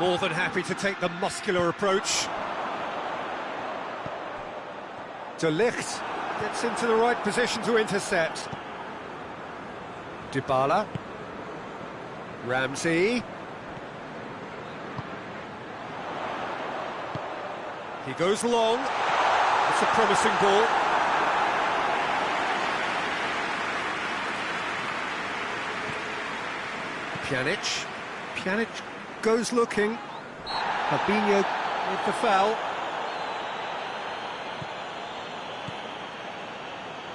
More than happy to take the muscular approach. De Ligt gets into the right position to intercept. Dybala. Ramsey. He goes long. It's a promising ball. Pjanic. Pjanic goes looking. Fabinho with the foul.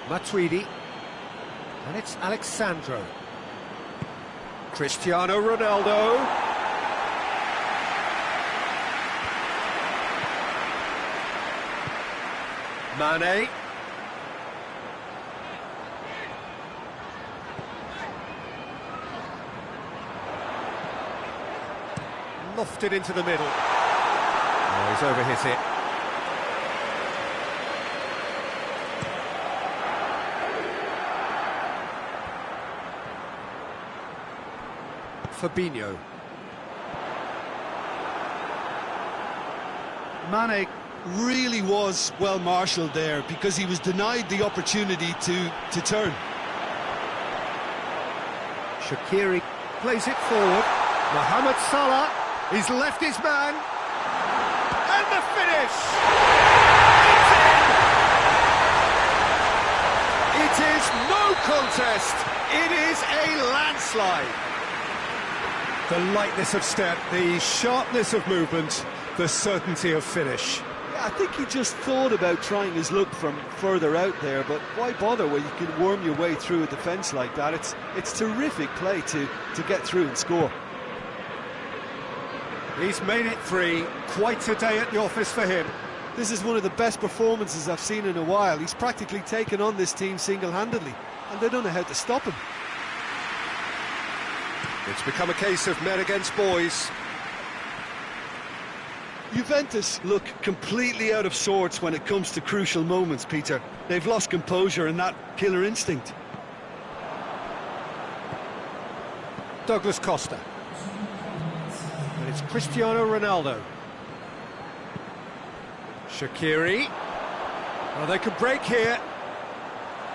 Matuidi. And it's Alexandro. Cristiano Ronaldo. Mane. Lofted into the middle. Oh, he's overhit it. Fabinho. Mane really was well marshalled there because he was denied the opportunity to turn. Shaqiri plays it forward. Mohamed Salah, he's left his man. And the finish! It's in! It is no contest. It is a landslide. The lightness of step, the sharpness of movement, the certainty of finish. Yeah, I think he just thought about trying his luck from further out there, but why bother when you can worm your way through a defence like that? It's terrific play to get through and score. He's made it three. Quite a day at the office for him. This is one of the best performances I've seen in a while. He's practically taken on this team single-handedly, and they don't know how to stop him. It's become a case of men against boys. Juventus look completely out of sorts when it comes to crucial moments, Peter. They've lost composure and that killer instinct. Douglas Costa. And it's Cristiano Ronaldo. Shaqiri. Oh, they can break here.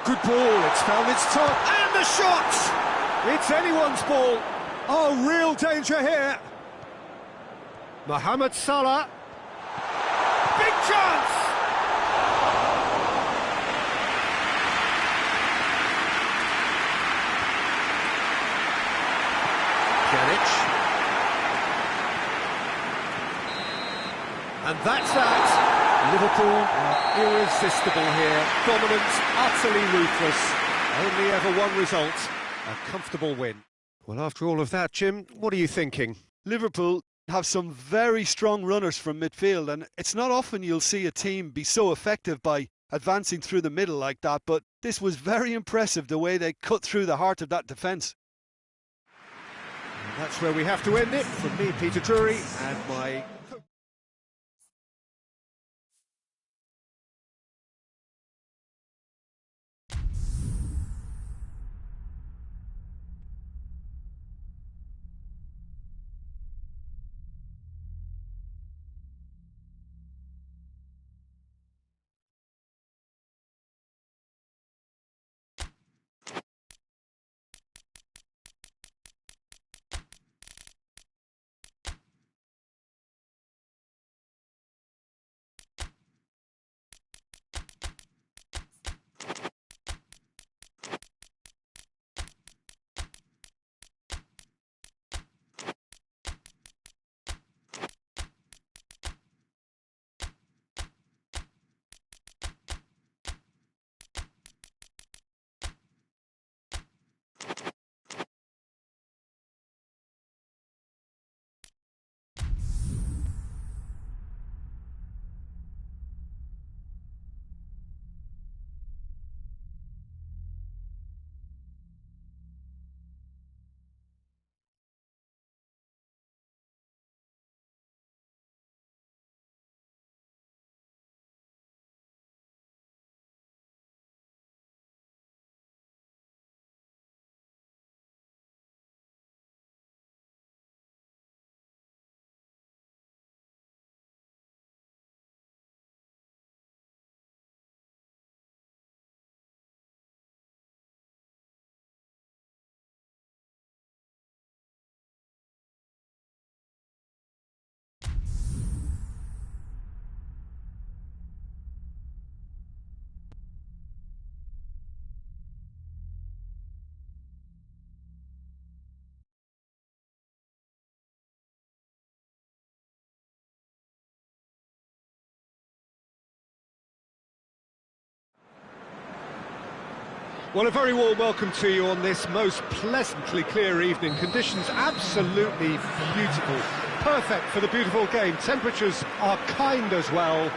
Good ball, it's found its top. And the shot! It's anyone's ball. Oh, real danger here. Mohamed Salah. Big chance! Pjanic. And that's that. Liverpool are irresistible here. Dominant, utterly ruthless. Only ever one result. A comfortable win. Well, after all of that, Jim, what are you thinking? Liverpool have some very strong runners from midfield, and it's not often you'll see a team be so effective by advancing through the middle like that, but this was very impressive the way they cut through the heart of that defence. And that's where we have to end it. From me, Peter Drury, and my Well, a very warm welcome to you on this most pleasantly clear evening. Conditions absolutely beautiful. Perfect for the beautiful game. Temperatures are kind as well.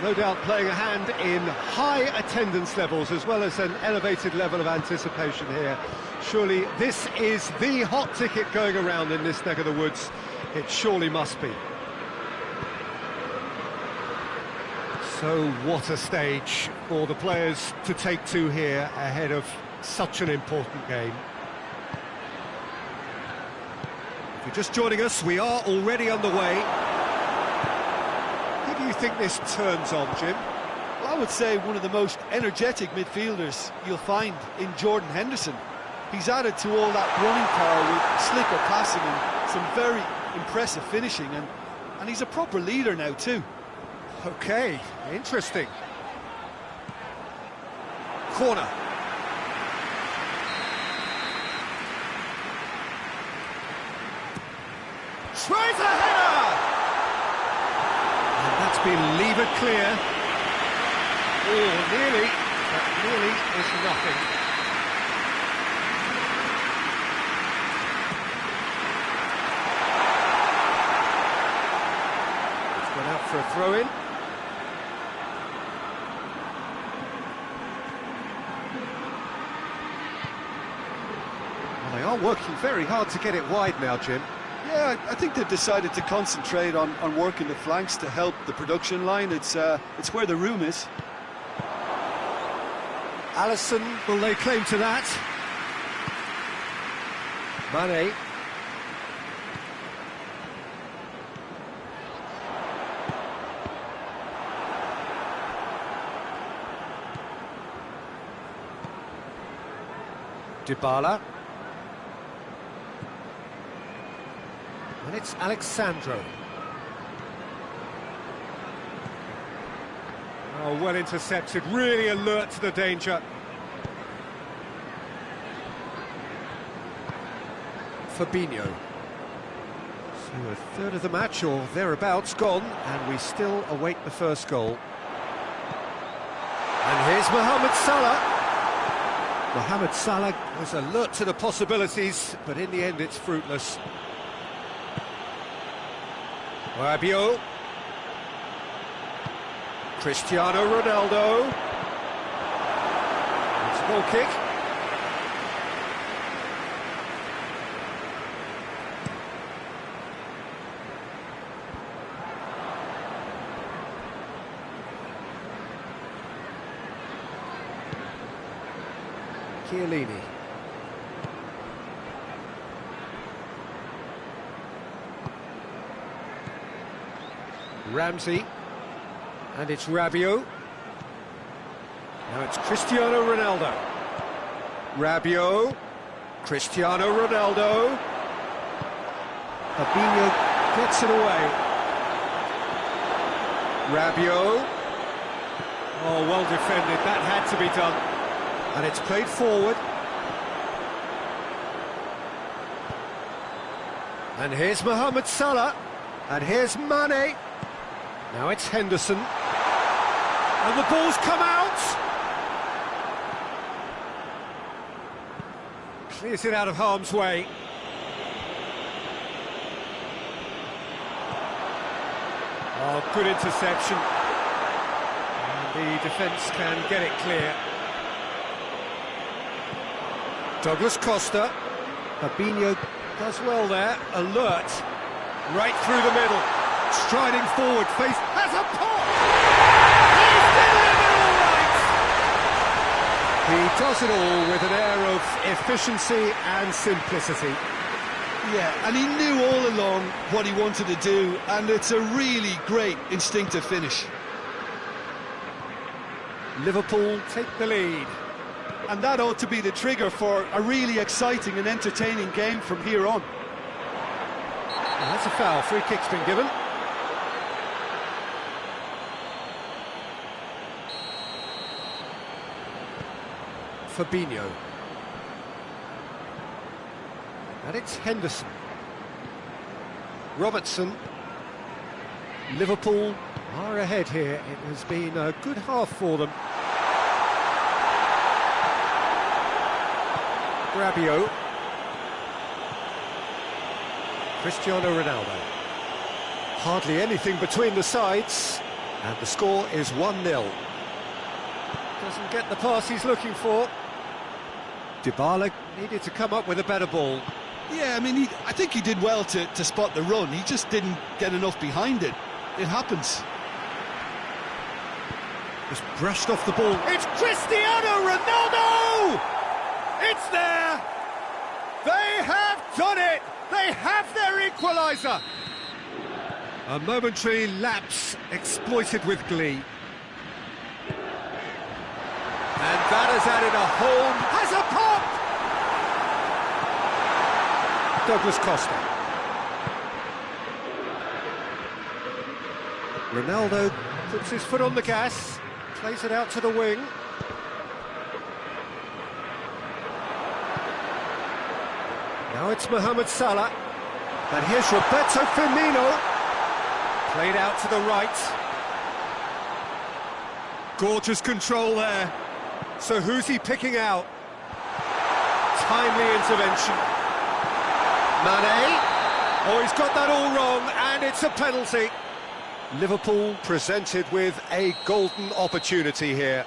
No doubt playing a hand in high attendance levels as well as an elevated level of anticipation here. Surely this is the hot ticket going around in this neck of the woods. It surely must be. So what a stage for the players to take to here ahead of such an important game. If you're just joining us, we are already underway. Who do you think this turns on, Jim? Well, I would say one of the most energetic midfielders you'll find in Jordan Henderson. He's added to all that running power with slicker passing and some very impressive finishing, and he's a proper leader now too. Okay, interesting. Corner. Tries a header! And that's been levered clear. Oh, nearly, but nearly is nothing. It's gone out for a throw-in. They are working very hard to get it wide now, Jim. Yeah, I think they've decided to concentrate on working the flanks to help the production line. It's where the room is. Alisson will lay claim to that. Mane. Dybala. And it's Alexandro. Oh, well intercepted, really alert to the danger. Fabinho. So a third of the match, or thereabouts, gone, and we still await the first goal. And here's Mohamed Salah. Mohamed Salah was alert to the possibilities, but in the end it's fruitless. Rabiot. Cristiano Ronaldo. It's a goal kick. Chiellini. Ramsey, and it's Rabiot. Now it's Cristiano Ronaldo. Rabiot, Cristiano Ronaldo. Fabinho gets it away. Rabiot. Oh, well defended, that had to be done. And it's played forward. And here's Mohamed Salah. And here's Mane. Now it's Henderson. And the ball's come out! Clears it out of harm's way. Oh, good interception. And the defence can get it clear. Douglas Costa. Fabinho does well there, alert. Right through the middle. Striding forward, face has a pot! He's delivered all right! He does it all with an air of efficiency and simplicity. Yeah, and he knew all along what he wanted to do, and it's a really great instinctive finish. Liverpool take the lead. And that ought to be the trigger for a really exciting and entertaining game from here on. And that's a foul, free kick's been given. Fabinho. And it's Henderson. Robertson. Liverpool are ahead here. It has been a good half for them. Rabiot. Cristiano Ronaldo. Hardly anything between the sides, and the score is 1-0. Doesn't get the pass he's looking for. Dybala needed to come up with a better ball. Yeah, I mean, I think he did well to spot the run. He just didn't get enough behind it. It happens. Just brushed off the ball. It's Cristiano Ronaldo! It's there! They have done it! They have their equaliser! A momentary lapse exploited with glee. And that has added a home. Has a pop! Douglas Costa. Ronaldo puts his foot on the gas, plays it out to the wing. Now it's Mohamed Salah. And here's Roberto Firmino. Played out to the right. Gorgeous control there. So who's he picking out? Timely intervention. Mane. Oh, he's got that all wrong, and it's a penalty. Liverpool presented with a golden opportunity here.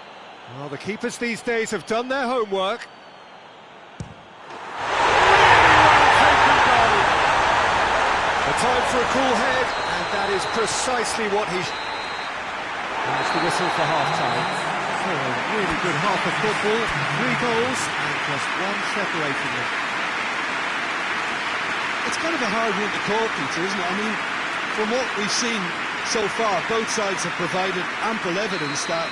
Well, the keepers these days have done their homework. A time for a cool head, and that is precisely what he's... There's the whistle for half-time. So a really good half of football, 3 goals, and just one separating them. It's kind of a hard one to call, Peter, isn't it? I mean, from what we've seen so far, both sides have provided ample evidence that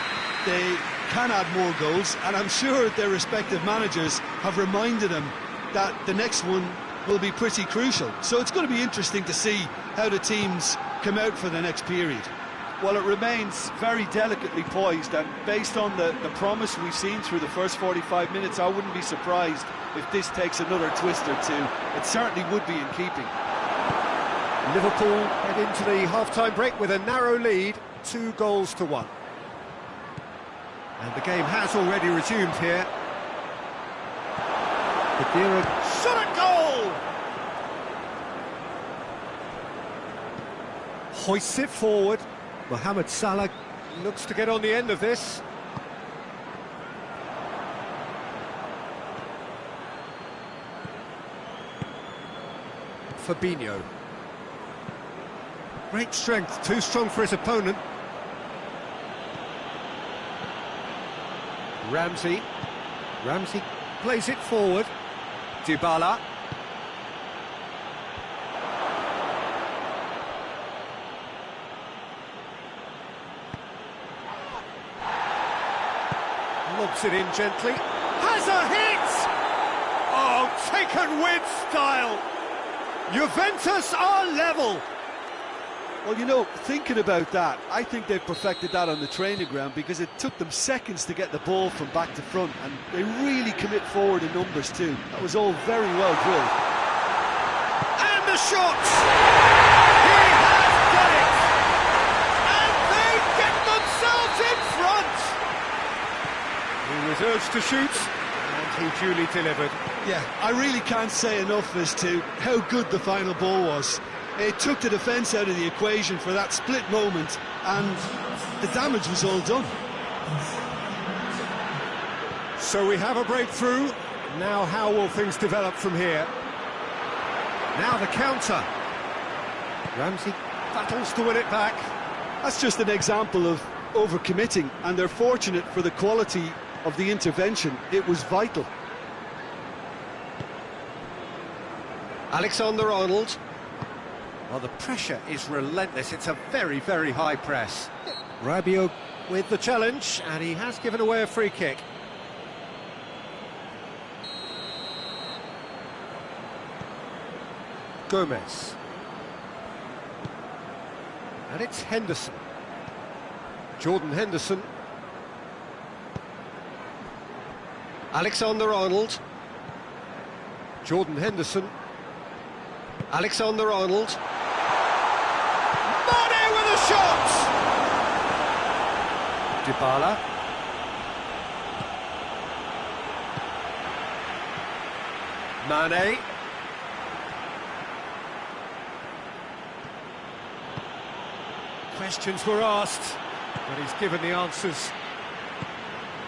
they can add more goals, and I'm sure their respective managers have reminded them that the next one will be pretty crucial. So it's going to be interesting to see how the teams come out for the next period. Well, it remains very delicately poised, and based on the promise we've seen through the first 45 minutes, I wouldn't be surprised if this takes another twist or two. It certainly would be in keeping. Liverpool head into the half-time break with a narrow lead, 2-1. And the game has already resumed here. Khedira shot at goal! Hoists it forward. Mohamed Salah looks to get on the end of this. Fabinho. Great strength, too strong for his opponent. Ramsey plays it forward. Dybala. Lobs it in gently. Has a hit! Oh, taken with style! Juventus are level! Well, you know, thinking about that, I think they've perfected that on the training ground, because it took them seconds to get the ball from back to front, and they really commit forward in numbers too. That was all very well drilled. And the shot! He has done it! And they get themselves in front! He was urged to shoot, and he duly delivered. Yeah, I really can't say enough as to how good the final ball was. It took the defence out of the equation for that split moment, and the damage was all done. So we have a breakthrough. Now how will things develop from here? Now the counter. Ramsey battles to win it back. That's just an example of overcommitting, and they're fortunate for the quality of the intervention. It was vital. Alexander-Arnold. Well, the pressure is relentless. It's a very, very high press. Rabiot with the challenge, and he has given away a free kick. Gomez. And it's Henderson. Jordan Henderson. Alexander-Arnold. Jordan Henderson. Alexander-Arnold. Mane with a shot! Dybala. Mane. Questions were asked, but he's given the answers.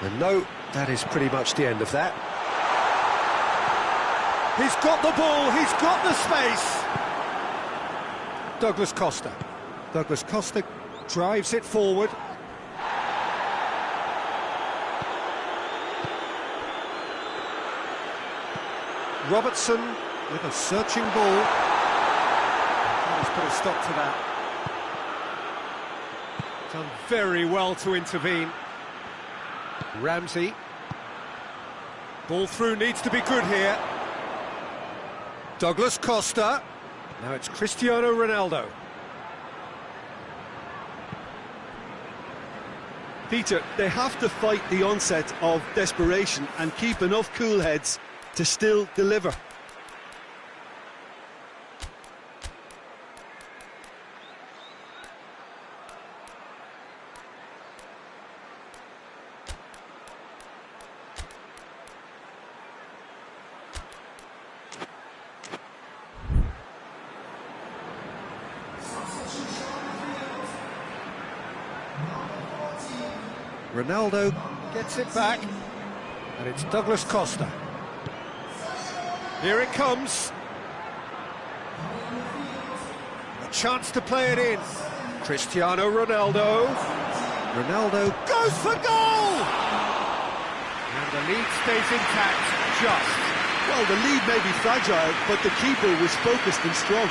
And no, that is pretty much the end of that. He's got the ball, he's got the space. Douglas Costa. Douglas Costa drives it forward. Robertson with a searching ball. He's put a stop to that. Done very well to intervene. Ramsey. Ball through needs to be good here. Douglas Costa. Now it's Cristiano Ronaldo. Peter, they have to fight the onset of desperation and keep enough cool heads to still deliver. Ronaldo gets it back, and it's Douglas Costa. Here it comes. A chance to play it in. Cristiano Ronaldo. Ronaldo goes for goal! And the lead stays intact, just. Well, the lead may be fragile, but the keeper was focused and strong.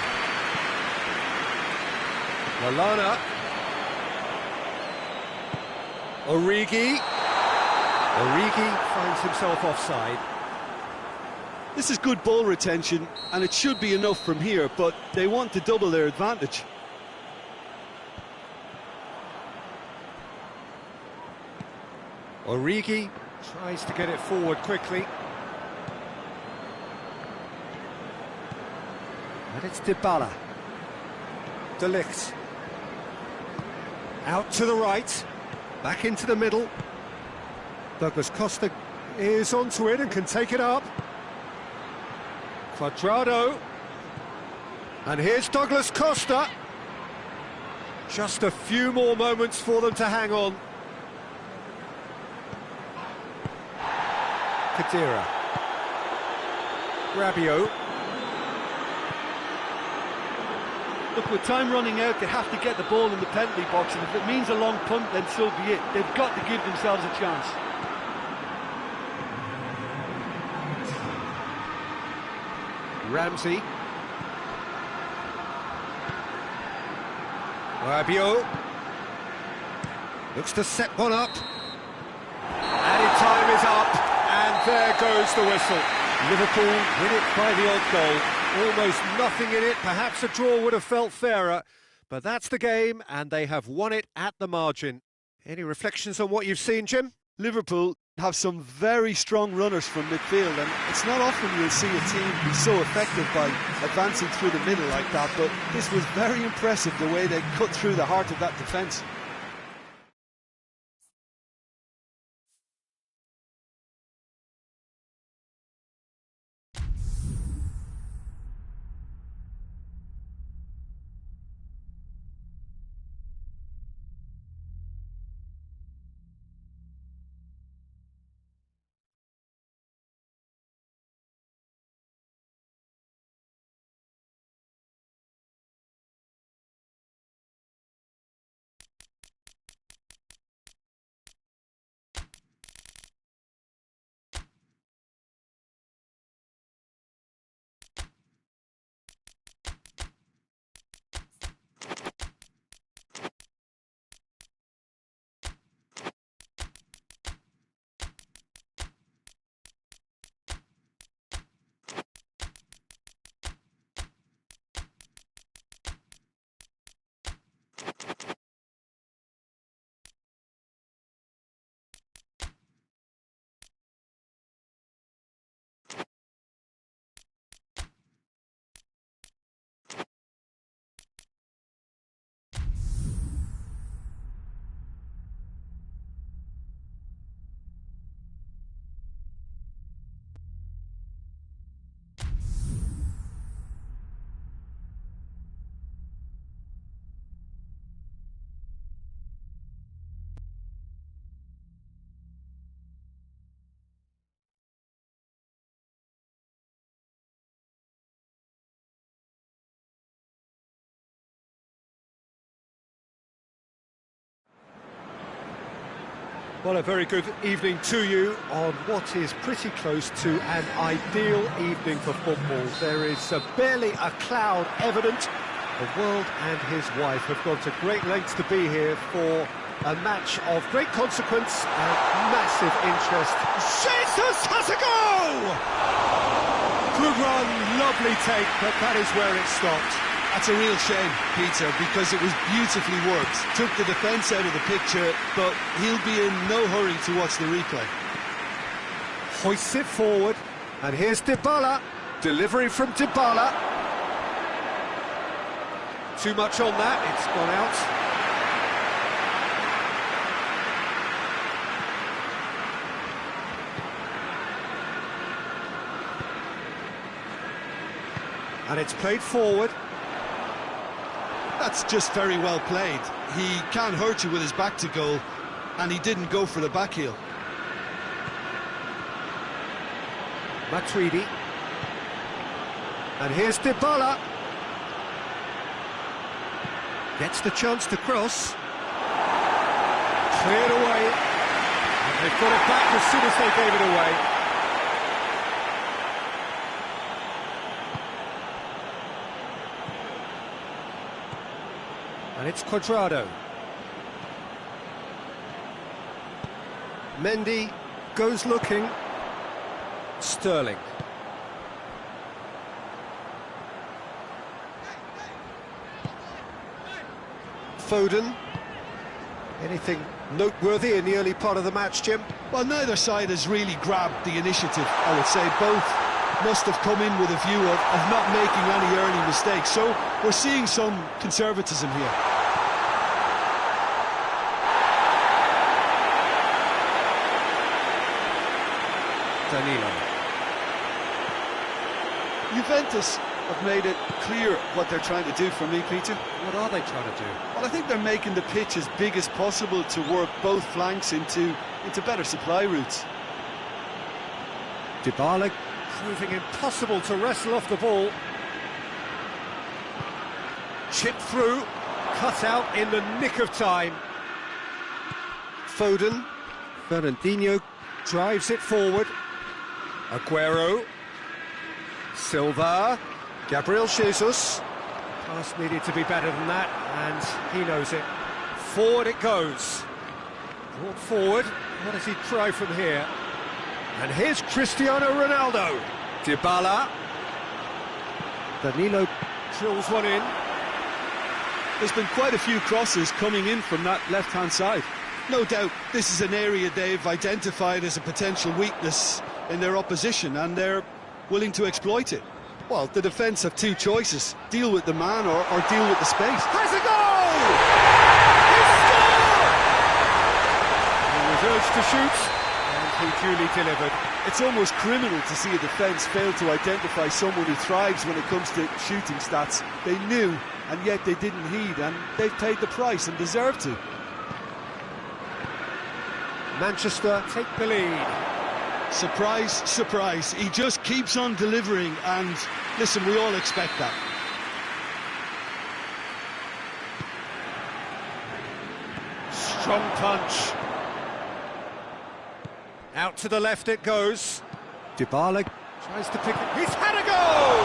Lallana. Origi. Origi finds himself offside. This is good ball retention, and it should be enough from here, but they want to double their advantage. Origi tries to get it forward quickly. And it's Dybala. De Ligt. Out to the right. Back into the middle. Douglas Costa is onto it and can take it up. Cuadrado. And here's Douglas Costa. Just a few more moments for them to hang on. Khedira. Rabiot. Look, with time running out, they have to get the ball in the penalty box, and if it means a long punt, then so be it. They've got to give themselves a chance. Ramsey. Rabiot. Looks to set one up. Added time is up, and there goes the whistle. Liverpool win it by the odd goal. Almost nothing in it. Perhaps a draw would have felt fairer, but that's the game, and they have won it at the margin. Any reflections on what you've seen, Jim? Liverpool have some very strong runners from midfield, and it's not often you'll see a team be so effective by advancing through the middle like that, but this was very impressive the way they cut through the heart of that defence. Well, a very good evening to you on what is pretty close to an ideal evening for football. There is barely a cloud evident. The world and his wife have gone to great lengths to be here for a match of great consequence and massive interest. Jesus has a go! Good run, lovely take, but that is where it stopped. That's a real shame, Peter, because it was beautifully worked. Took the defence out of the picture, but he'll be in no hurry to watch the replay. Hoists it forward, and here's Dybala. Delivery from Dybala. Too much on that, it's gone out. And it's played forward. That's just very well played. He can't hurt you with his back to goal, and he didn't go for the back heel. Matuidi. And here's Dybala. Gets the chance to cross. Cleared away. And they've got it back as soon as they gave it away. And it's Cuadrado. Mendy goes looking. Sterling. Foden. Anything noteworthy in the early part of the match, Jim? Well, neither side has really grabbed the initiative, I would say. Both must have come in with a view of not making any early mistakes. So we're seeing some conservatism here. Danilo. Juventus have made it clear what they're trying to do for me, Peter. What are they trying to do? Well, I think they're making the pitch as big as possible to work both flanks into better supply routes. Dybala proving impossible to wrestle off the ball. Chipped through, cut out in the nick of time. Foden. Fernandinho drives it forward. Aguero. Silva. Gabriel Jesus. Pass needed to be better than that, and he knows it. Forward it goes. Brought forward. What does he try from here? And here's Cristiano Ronaldo. Dybala. Danilo drills one in. There's been quite a few crosses coming in from that left-hand side. No doubt this is an area they've identified as a potential weakness in their opposition, and they're willing to exploit it. Well, the defence have two choices: deal with the man or deal with the space. Has a goal! He scored! He was urged to shoot, and he duly delivered. It's almost criminal to see a defence fail to identify someone who thrives when it comes to shooting stats. They knew, and yet they didn't heed, and they've paid the price and deserve to. Manchester take the lead. Surprise, surprise. He just keeps on delivering, and listen, we all expect that. Strong punch. Out to the left it goes. Dybala tries to pick it. He's had a goal!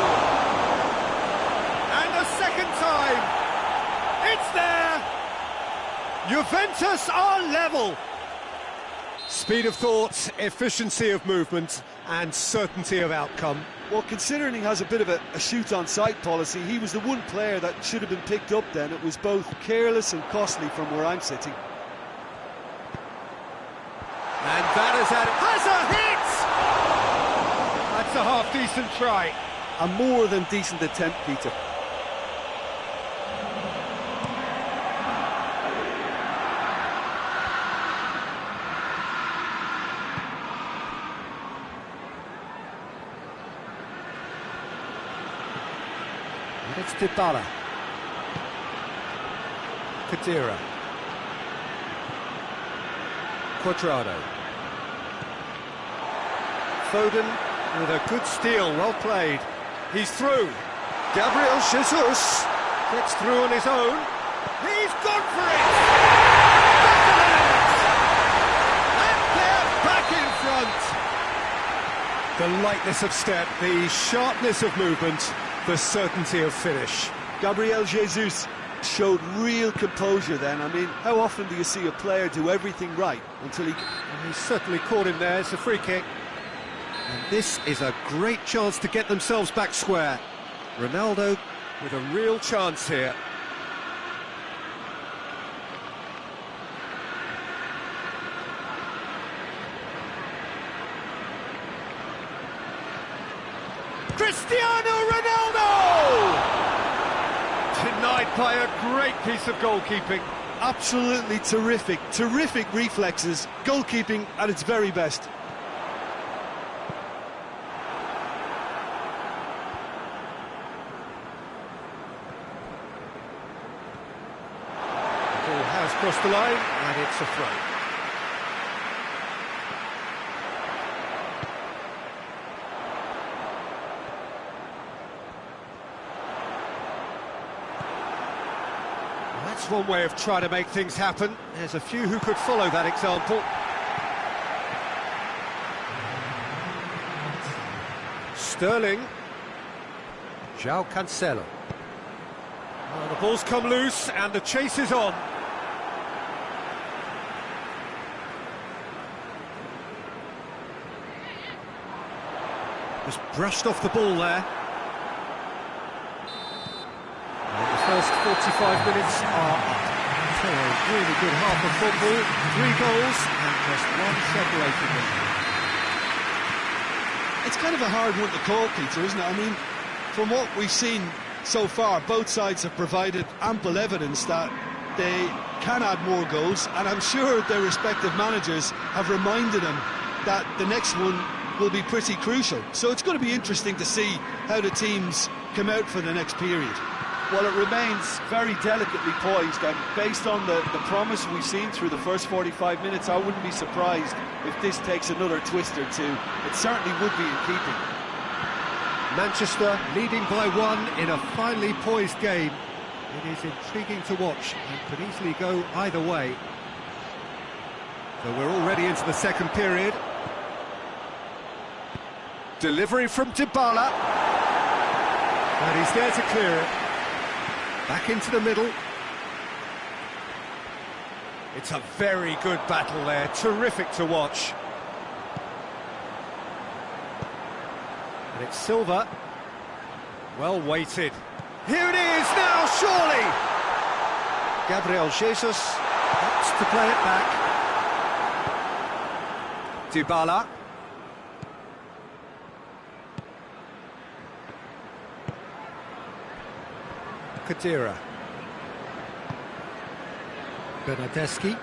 And the second time. It's there! Juventus are level. Speed of thought, efficiency of movement, and certainty of outcome. Well, considering he has a bit of a shoot-on-sight policy, he was the one player that should have been picked up then. It was both careless and costly from where I'm sitting. And that has a hit! That's a half-decent try. A more than decent attempt, Peter. It's Dybala. Kadira. Cuadrado. Foden with a good steal, well played. He's through. Gabriel Jesus gets through on his own. He's gone for it! lightness of step, the sharpness of movement, the certainty of finish. Gabriel Jesus showed real composure then. I mean, how often do you see a player do everything right until he... And he's certainly caught him there. It's a free kick. And this is a great chance to get themselves back square. Ronaldo with a real chance here. Cristiano Ronaldo! Denied by a great piece of goalkeeping. Absolutely terrific, terrific reflexes, goalkeeping at its very best. The ball has crossed the line, and it's a throw. That's one way of trying to make things happen. There's a few who could follow that example. Sterling. João Cancelo. Oh, the ball's come loose and the chase is on. Just brushed off the ball there. First 45 minutes are up. So a really good half of football, 3 goals and just one separating them. It's kind of a hard one to call, Peter, isn't it? I mean, from what we've seen so far, both sides have provided ample evidence that they can add more goals, and I'm sure their respective managers have reminded them that the next one will be pretty crucial. So it's going to be interesting to see how the teams come out for the next period. Well, it remains very delicately poised, and based on the promise we've seen through the first 45 minutes, I wouldn't be surprised if this takes another twist or two. It certainly would be in keeping. Manchester leading by 1 in a finely poised game. It is intriguing to watch and could easily go either way. So we're already into the second period. Delivery from Dybala. And he's there to clear it. Back into the middle. It's a very good battle there, terrific to watch. And it's Silva. Well weighted. Here it is now, surely! Gabriel Jesus opts to play it back. Dybala. Kadira. Bernardeschi.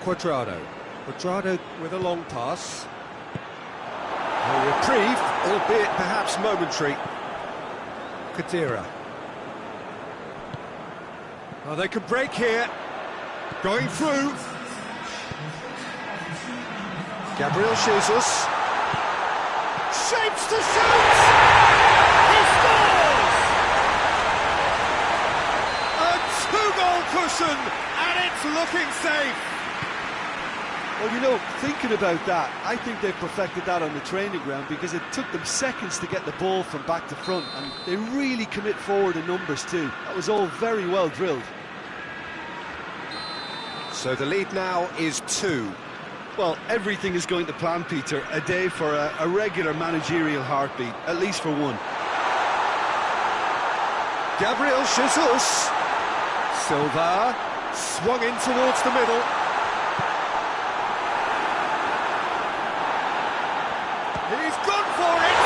Quadrado. Quadrado with a long pass. A reprieve, albeit perhaps momentary. Kadira. Oh, they could break here. Going through. Gabriel Jesus. Shapes to shoot! He scores! A 2-goal cushion, and it's looking safe. Well, you know, thinking about that, I think they've perfected that on the training ground, because it took them seconds to get the ball from back to front, and they really commit forward in numbers too. That was all very well drilled. So the lead now is 2. Well, everything is going to plan, Peter. A day for a regular managerial heartbeat, at least for one. Gabriel Jesus. Silva swung in towards the middle. He's gone for it.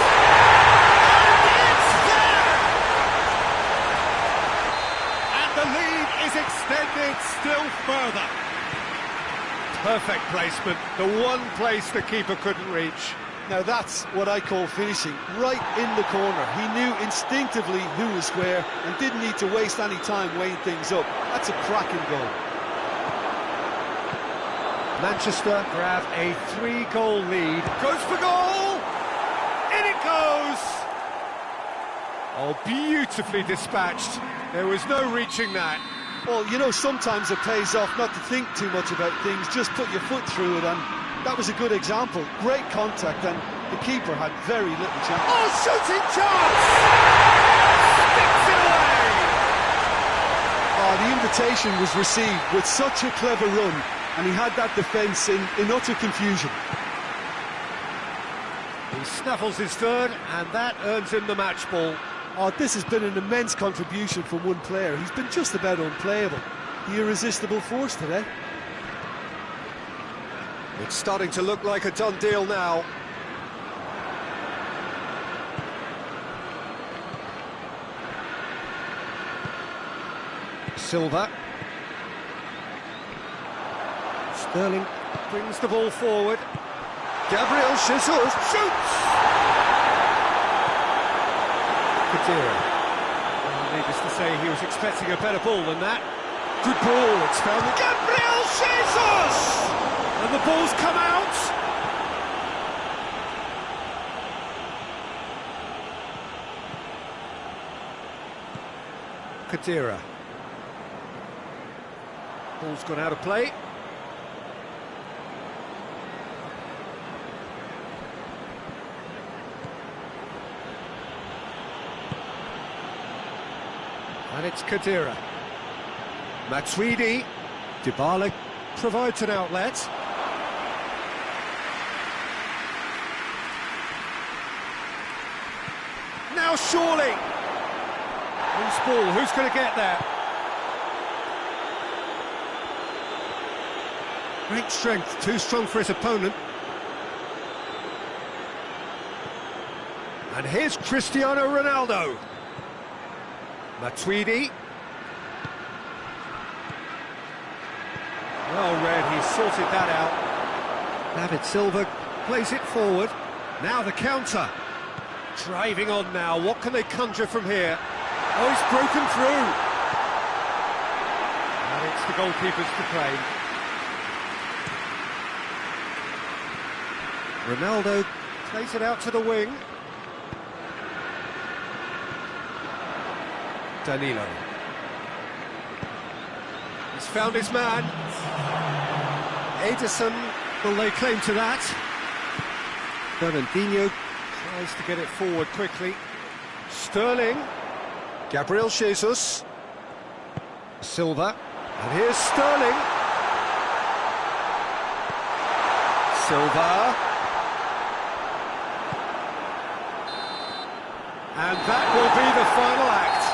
And it's there. And the lead is extended still further. Perfect placement, the one place the keeper couldn't reach. Now that's what I call finishing, right in the corner. He knew instinctively who was square and didn't need to waste any time weighing things up. That's a cracking goal. Manchester grab a 3-goal lead. Goes for goal! In it goes! Oh, beautifully dispatched. There was no reaching that. Well, you know, sometimes it pays off not to think too much about things, just put your foot through it, and that was a good example. Great contact, and The keeper had very little chance. Oh, shooting chance! Sticks it away! Oh, the invitation was received with such a clever run, and he had that defence in utter confusion. He snaffles his third, and that earns him the match ball. Oh, this has been an immense contribution from one player. He's been just about unplayable. The irresistible force today. It's starting to look like a done deal now. Silva. Sterling brings the ball forward. Gabriel Jesus shoots! Kadira. Well, needless to say, he was expecting a better ball than that. Good ball, it's found with Gabriel Jesus! And the ball's come out! Kadira. Ball's gone out of play. And it's Kadira. Matuidi. Dybala provides an outlet. Now surely. Loose ball, who's going to get there? Great strength, too strong for his opponent. And here's Cristiano Ronaldo. Matuidi. Well read, he sorted that out. David Silva plays it forward. Now the counter. Driving on now, what can they conjure from here? Oh, he's broken through. And it's the goalkeepers to play. Ronaldo plays it out to the wing. Danilo. He's found his man. Ederson will lay claim to that. Fernandinho tries to get it forward quickly. Sterling. Gabriel Jesus. Silva. And here's Sterling. Silva. And that will be the final act.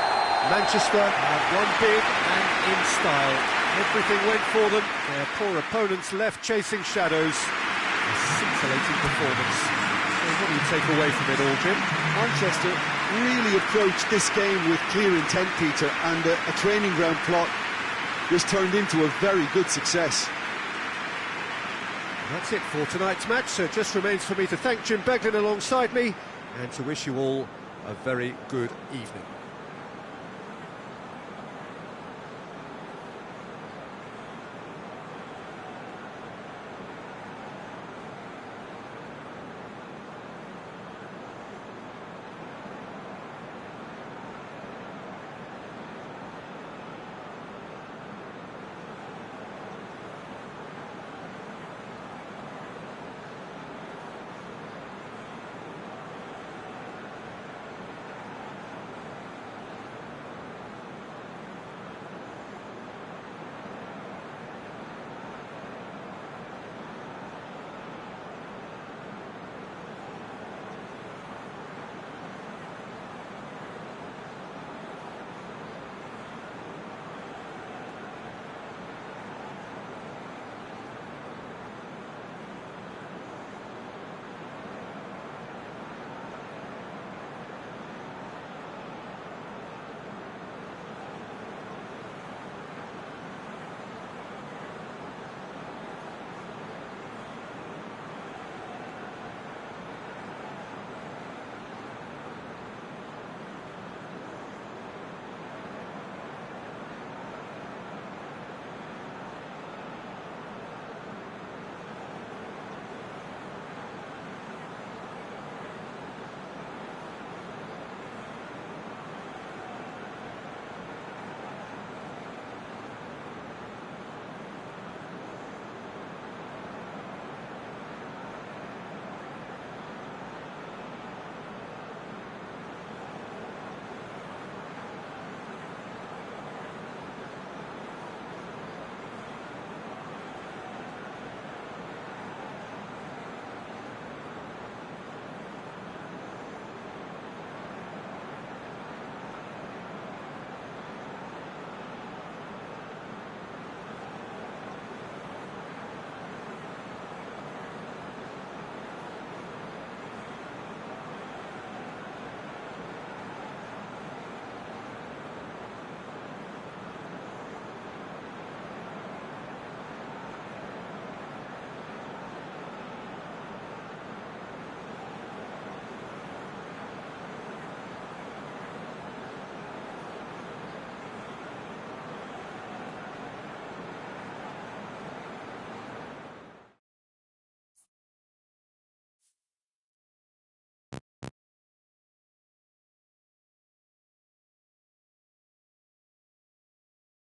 Manchester have won big and in style. Everything went for them. Their poor opponents left chasing shadows. A scintillating performance. So what do you take away from it all, Jim? Manchester really approached this game with clear intent, Peter, and a training ground plot was turned into a very good success. That's it for tonight's match, so it just remains for me to thank Jim Beglin alongside me and to wish you all a very good evening.